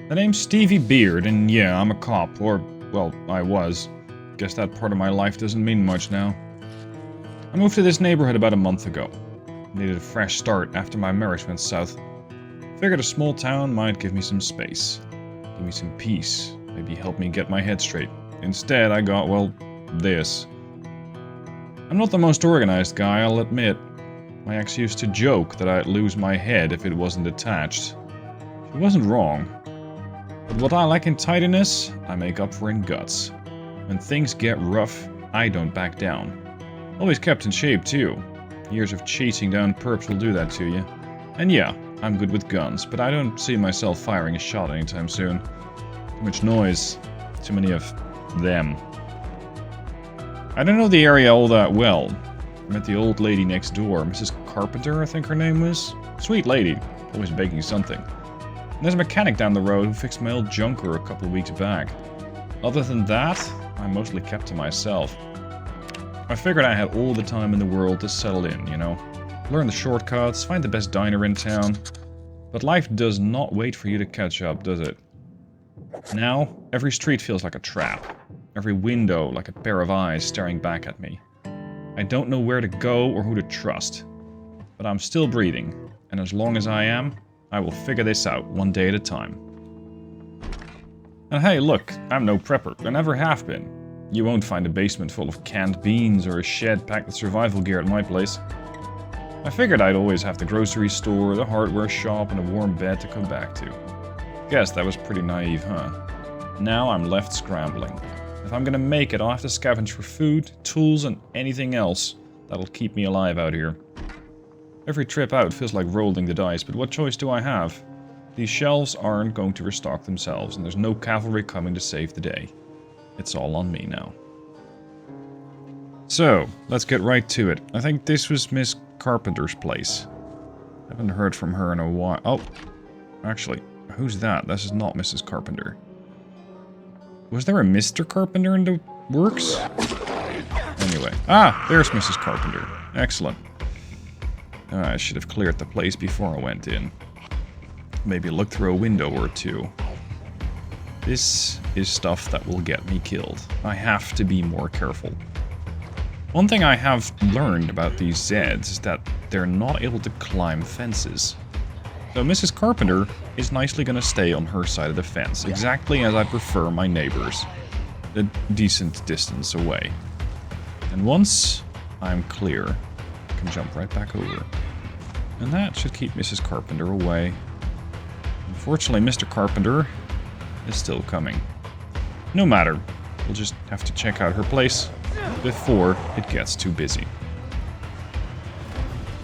The name's Stevie Beard, and yeah, I'm a cop, or, well, I was. Guess that part of my life doesn't mean much now. I moved to this neighborhood about a month ago. Needed a fresh start after my marriage went south. Figured a small town might give me some space. Give me some peace. Maybe help me get my head straight. Instead, I got, well, this. I'm not the most organized guy, I'll admit. My ex used to joke that I'd lose my head if it wasn't attached. She wasn't wrong. But what I lack in tidiness, I make up for in guts. When things get rough, I don't back down. Always kept in shape, too. Years of chasing down perps will do that to you. And yeah, I'm good with guns, but I don't see myself firing a shot anytime soon. Too much noise. Too many of them. I don't know the area all that well. I met the old lady next door, Mrs. Carpenter, I think her name was. Sweet lady, always baking something. And there's a mechanic down the road who fixed my old junker a couple of weeks back. Other than that, I mostly kept to myself. I figured I had all the time in the world to settle in, you know. Learn the shortcuts, find the best diner in town. But life does not wait for you to catch up, does it? Now, every street feels like a trap. Every window like a pair of eyes staring back at me. I don't know where to go or who to trust. But I'm still breathing, and as long as I am, I will figure this out one day at a time. And hey, look, I'm no prepper. I never have been. You won't find a basement full of canned beans or a shed packed with survival gear at my place. I figured I'd always have the grocery store, the hardware shop, and a warm bed to come back to. Guess that was pretty naive, huh? Now I'm left scrambling. If I'm gonna make it, I'll have to scavenge for food, tools, and anything else that'll keep me alive out here. Every trip out feels like rolling the dice, but what choice do I have? These shelves aren't going to restock themselves, and there's no cavalry coming to save the day. It's all on me now. So, let's get right to it. I think this was Miss Carpenter's place. Haven't heard from her in a while. Oh, actually, who's that? This is not Mrs. Carpenter. Was there a Mr. Carpenter in the works? Anyway. Ah, there's Mrs. Carpenter. Excellent. I should have cleared the place before I went in. Maybe look through a window or two. This is stuff that will get me killed. I have to be more careful. One thing I have learned about these Zeds is that they're not able to climb fences. So Mrs. Carpenter is nicely gonna stay on her side of the fence, exactly as I prefer my neighbors. A decent distance away. And once I'm clear, I can jump right back over. And that should keep Mrs. Carpenter away. Unfortunately, Mr. Carpenter is still coming. No matter, we'll just have to check out her place before it gets too busy.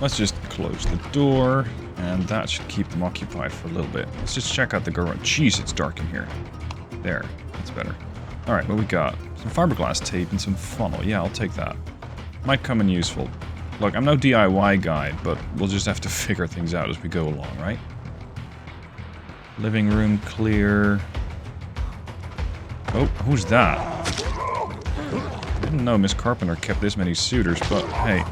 Let's just close the door, and that should keep them occupied for a little bit. Let's just check out the garage. Jeez, it's dark in here. There, that's better. Alright, what we got? Some fiberglass tape and some funnel. Yeah, I'll take that. Might come in useful. Look, I'm no DIY guy, but we'll just have to figure things out as we go along, right? Living room clear. Oh, who's that? I didn't know Miss Carpenter kept this many suitors, but hey.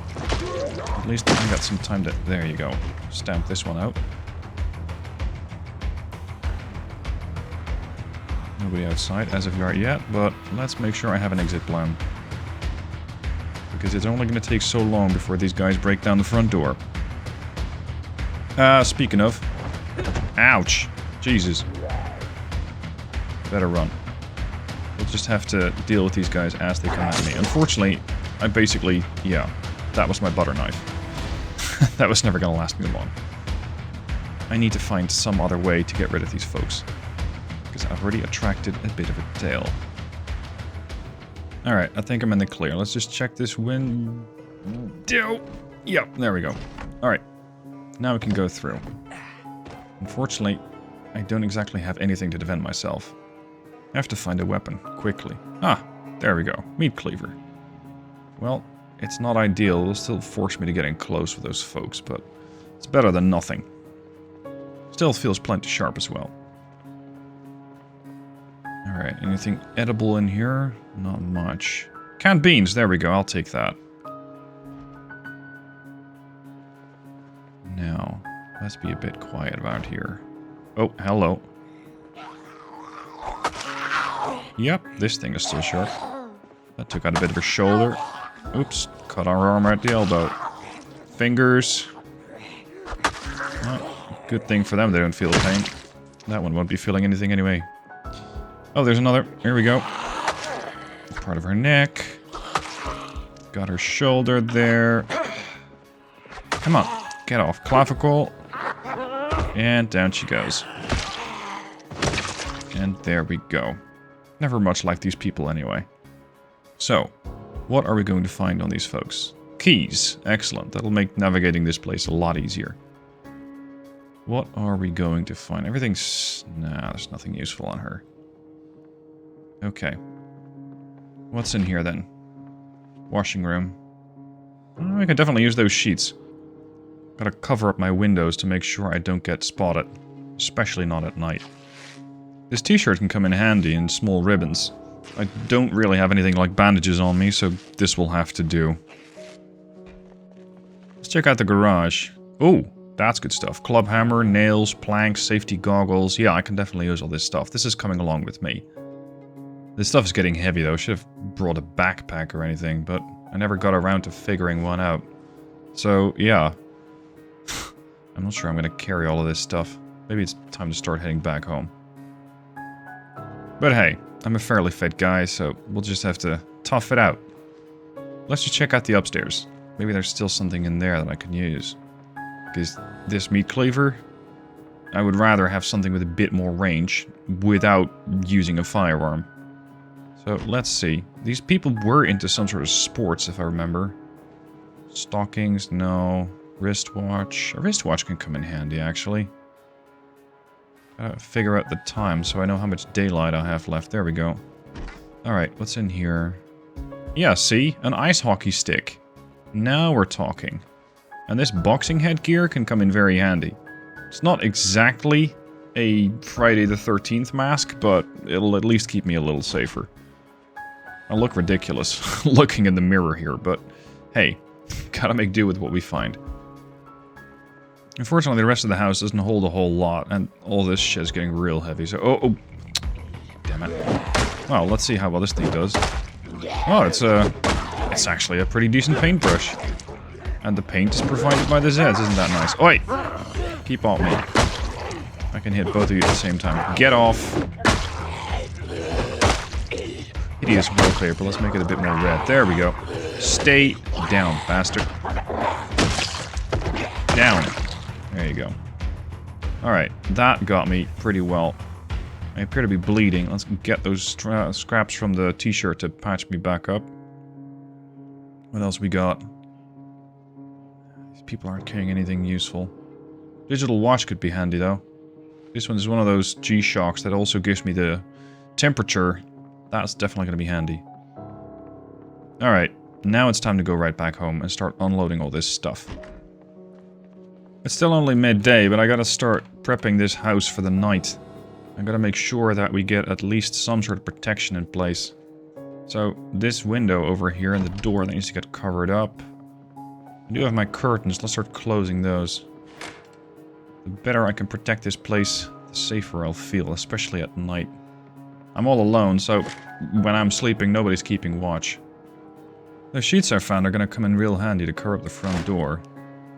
At least I got some time to... There you go. Stamp this one out. Nobody outside as of yet, but let's make sure I have an exit plan. Because it's only going to take so long before these guys break down the front door. Speaking of... Ouch! Jesus. Better run. We'll just have to deal with these guys as they come at me. Unfortunately, I basically... Yeah, that was my butter knife. That was never going to last me long. I need to find some other way to get rid of these folks. Because I've already attracted a bit of a tail. Alright, I think I'm in the clear. Let's just check this window. Yep, there we go. Alright, now we can go through. Unfortunately, I don't exactly have anything to defend myself. I have to find a weapon, quickly. Ah, there we go. Meat cleaver. Well, it's not ideal. It'll still force me to get in close with those folks, but it's better than nothing. Still feels plenty sharp as well. Alright, anything edible in here? Not much. Canned beans, there we go, I'll take that. Now, let's be a bit quiet about here. Oh, hello. Yep, this thing is still sharp. That took out a bit of her shoulder. Oops, cut our arm at the elbow. Fingers. Well, good thing for them they don't feel the pain. That one won't be feeling anything anyway. Oh, there's another. Here we go. Part of her neck. Got her shoulder there. Come on, get off. Clavicle. And down she goes. And there we go. Never much like these people anyway. So, what are we going to find on these folks? Keys. Excellent. That'll make navigating this place a lot easier. What are we going to find? Everything's... Nah, there's nothing useful on her. Okay. What's in here then? Washing room. Oh, I can definitely use those sheets. Gotta cover up my windows to make sure I don't get spotted. Especially not at night. This t-shirt can come in handy in small ribbons. I don't really have anything like bandages on me, so this will have to do. Let's check out the garage. Oh, that's good stuff. Club hammer, nails, planks, safety goggles. Yeah, I can definitely use all this stuff. This is coming along with me. This stuff is getting heavy though. Should have brought a backpack or anything, but I never got around to figuring one out. So, yeah. I'm not sure I'm gonna carry all of this stuff. Maybe it's time to start heading back home. But hey, I'm a fairly fit guy, so we'll just have to tough it out. Let's just check out the upstairs. Maybe there's still something in there that I can use. Because this meat cleaver, I would rather have something with a bit more range without using a firearm. So let's see. These people were into some sort of sports, if I remember. Stockings, no. Wristwatch. A wristwatch can come in handy, actually. Gotta figure out the time so I know how much daylight I have left. There we go. Alright, what's in here? Yeah, see? An ice hockey stick. Now we're talking. And this boxing headgear can come in very handy. It's not exactly a Friday the 13th mask, but it'll at least keep me a little safer. I look ridiculous looking in the mirror here, but hey, gotta make do with what we find. Unfortunately, the rest of the house doesn't hold a whole lot, and all this shit's getting real heavy, so... Oh! Damn it. Well, let's see how well this thing does. Oh, it's actually a pretty decent paintbrush. And the paint is provided by the Zeds, isn't that nice? Oi! Keep off me. I can hit both of you at the same time. Get off! Hideous wallpaper, let's make it a bit more red. There we go. Stay down, bastard. Down. There you go. Alright, that got me pretty well. I appear to be bleeding. Let's get those scraps from the t-shirt to patch me back up. What else we got? These people aren't carrying anything useful. Digital watch could be handy though. This one is one of those G-Shocks that also gives me the temperature. That's definitely going to be handy. Alright, now it's time to go right back home and start unloading all this stuff. It's still only midday, but I gotta start prepping this house for the night. I gotta make sure that we get at least some sort of protection in place. So, this window over here and the door that needs to get covered up. I do have my curtains, let's start closing those. The better I can protect this place, the safer I'll feel, especially at night. I'm all alone, so when I'm sleeping, nobody's keeping watch. The sheets I found are gonna come in real handy to cover up the front door.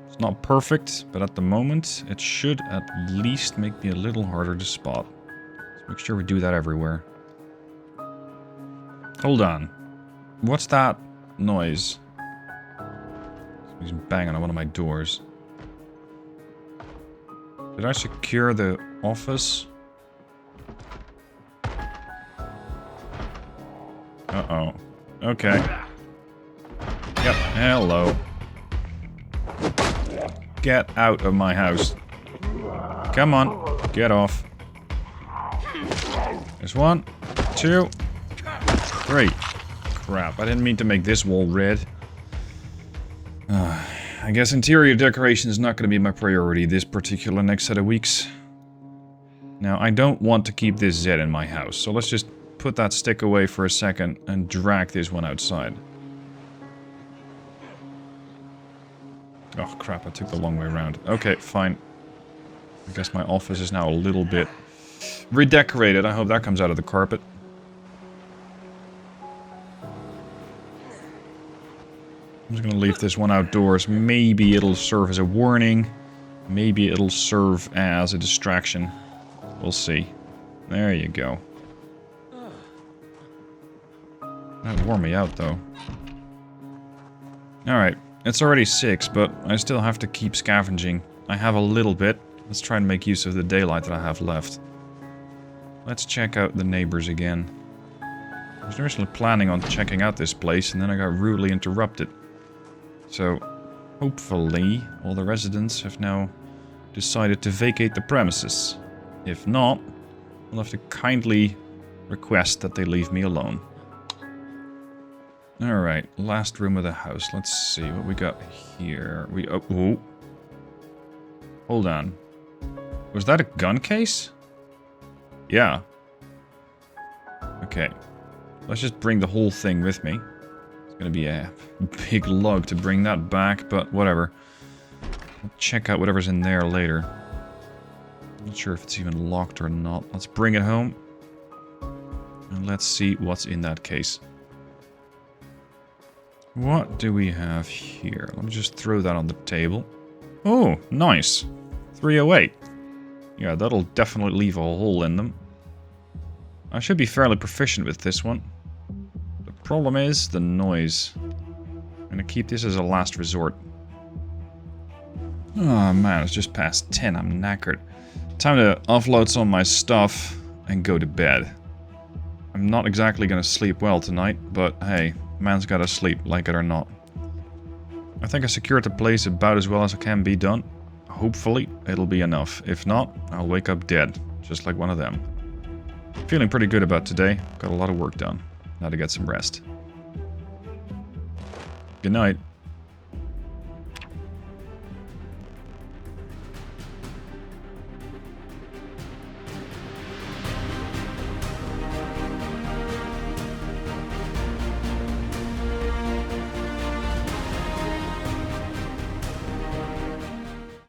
It's not perfect, but at the moment, it should at least make me a little harder to spot. Let's make sure we do that everywhere. Hold on. What's that noise? He's banging on one of my doors. Did I secure the office? Uh-oh. Okay. Yep, hello. Get out of my house. Come on, get off. There's 1, 2, 3. Crap, I didn't mean to make this wall red. I guess interior decoration is not going to be my priority this particular next set of weeks. Now, I don't want to keep this Z in my house, so let's just put that stick away for a second and drag this one outside. Oh crap, I took the long way around. Okay, fine. I guess my office is now a little bit redecorated. I hope that comes out of the carpet. I'm just gonna leave this one outdoors. Maybe it'll serve as a warning. Maybe it'll serve as a distraction. We'll see. There you go. That wore me out, though. Alright, it's already 6, but I still have to keep scavenging. I have a little bit. Let's try and make use of the daylight that I have left. Let's check out the neighbors again. I was originally planning on checking out this place, and then I got rudely interrupted. So, hopefully, all the residents have now decided to vacate the premises. If not, I'll have to kindly request that they leave me alone. Alright, last room of the house. Let's see what we got here. Oh. Hold on. Was that a gun case? Yeah. Okay. Let's just bring the whole thing with me. It's gonna be a big lug to bring that back, but whatever. I'll check out whatever's in there later. Not sure if it's even locked or not. Let's bring it home. And let's see what's in that case. What do we have here? Let me just throw that on the table. Oh, nice. 308. Yeah, that'll definitely leave a hole in them. I should be fairly proficient with this one. The problem is the noise. I'm gonna keep this as a last resort. Oh man, it's just past 10. I'm knackered. Time to offload some of my stuff and go to bed. I'm not exactly gonna sleep well tonight, but hey, man's gotta sleep, like it or not. I think I secured the place about as well as it can be done. Hopefully, it'll be enough. If not, I'll wake up dead, just like one of them. Feeling pretty good about today. Got a lot of work done. Now to get some rest. Good night.